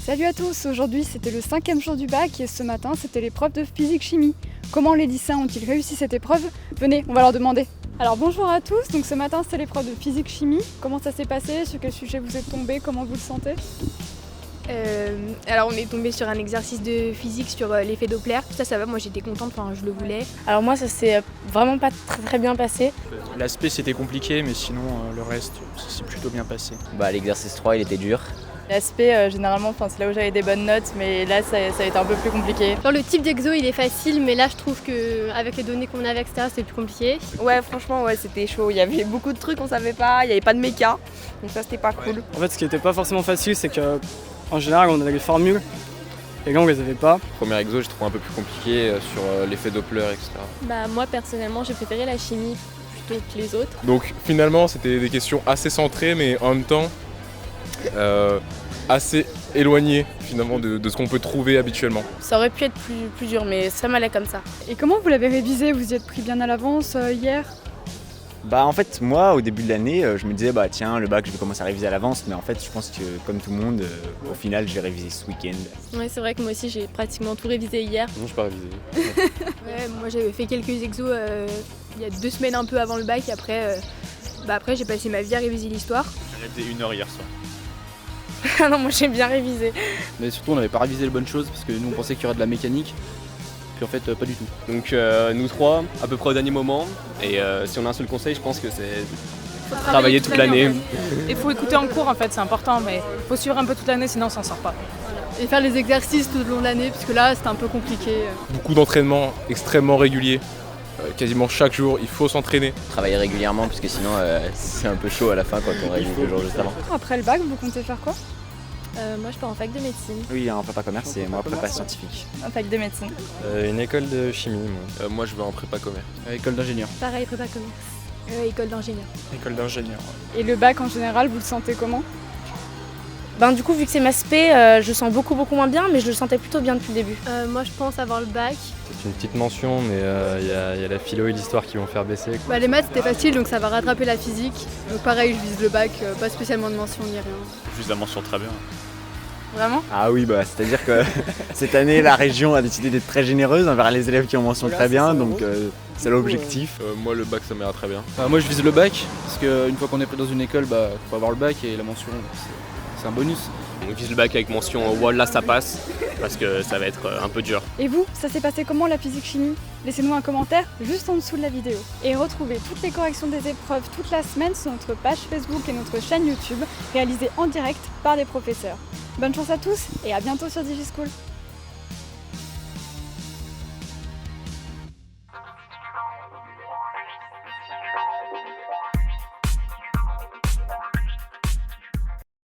Salut à tous, aujourd'hui c'était le 5e jour du bac et ce matin c'était l'épreuve de physique-chimie. Comment les lycéens ont-ils réussi cette épreuve? Venez, on va leur demander. Alors bonjour à tous, donc ce matin c'était l'épreuve de physique-chimie. Comment ça s'est passé? Sur quel sujet vous êtes tombés? Comment vous le sentez? Alors on est tombé sur un exercice de physique sur l'effet Doppler. Ça va, moi j'étais contente, je le voulais. Alors moi ça s'est vraiment pas très bien passé. L'aspect c'était compliqué mais sinon le reste ça s'est plutôt bien passé. L'exercice 3 il était dur. L'aspect généralement c'est là où j'avais des bonnes notes, mais là ça a été un peu plus compliqué. Genre le type d'exo il est facile, mais là je trouve qu'avec les données qu'on avait etc c'était plus compliqué. Ouais franchement c'était chaud, il y avait beaucoup de trucs qu'on savait pas, il n'y avait pas de méca, donc ça c'était pas cool. En fait ce qui était pas forcément facile c'est que en général on avait les formules et là on les avait pas. Premier exo j'ai trouvé un peu plus compliqué sur l'effet Doppler etc. Moi personnellement j'ai préféré la chimie plutôt que les autres. Donc finalement c'était des questions assez centrées mais en même temps assez éloignées finalement de ce qu'on peut trouver habituellement. Ça aurait pu être plus dur mais ça m'allait comme ça. Et comment vous l'avez révisé? Vous y êtes pris bien à l'avance hier? En fait moi au début de l'année je me disais tiens le bac je vais commencer à réviser à l'avance, mais en fait je pense que comme tout le monde au final je vais réviser ce week-end. Ouais c'est vrai que moi aussi j'ai pratiquement tout révisé hier. Non je pas révisé. Ouais, moi j'avais fait quelques exos il y a 2 semaines un peu avant le bac et après j'ai passé ma vie à réviser l'histoire. J'ai révisé 1 heure hier soir. Ah non moi j'ai bien révisé. Mais surtout on n'avait pas révisé les bonnes choses parce que nous on pensait qu'il y aurait de la mécanique. Puis en fait pas du tout. Donc nous trois, à peu près au dernier moment, et si on a un seul conseil, je pense que c'est travailler toute l'année. Il faut écouter en cours en fait, c'est important, mais il faut suivre un peu toute l'année sinon on s'en sort pas. Et faire les exercices tout au long de l'année, parce que là c'était un peu compliqué. Beaucoup d'entraînement extrêmement régulier. Quasiment chaque jour, il faut s'entraîner. Travailler régulièrement parce que sinon c'est un peu chaud à la fin quand on révise le jour juste avant. Après le bac, vous comptez faire quoi? Moi je pars en fac de médecine. Oui, en prépa commerce et moi prépa scientifique. En fac de médecine. Une école de chimie. Moi je vais en prépa commerce. École d'ingénieur. Pareil, prépa commerce. École d'ingénieur. École d'ingénieur. Et le bac en général, vous le sentez comment? Du coup vu que c'est ma spé, je sens beaucoup moins bien, mais je le sentais plutôt bien depuis le début. Moi je pense avoir le bac. C'est une petite mention mais il y a la philo et l'histoire qui vont faire baisser. Les maths c'était facile donc ça va rattraper la physique. Donc pareil je vise le bac, pas spécialement de mention ni rien. Juste la mention très bien. Vraiment? Ah oui c'est-à-dire que cette année la région a décidé d'être très généreuse envers les élèves qui ont mention très bien, donc c'est l'objectif. Moi le bac ça m'ira très bien. Moi je vise le bac parce qu'une fois qu'on est pris dans une école, faut avoir le bac et la mention c'est un bonus. On vise le bac avec mention là ça passe, parce que ça va être un peu dur. Et vous, ça s'est passé comment la physique-chimie? Laissez-nous un commentaire juste en dessous de la vidéo. Et retrouvez toutes les corrections des épreuves toute la semaine sur notre page Facebook et notre chaîne YouTube, réalisées en direct par des professeurs. Bonne chance à tous et à bientôt sur DigiSchool.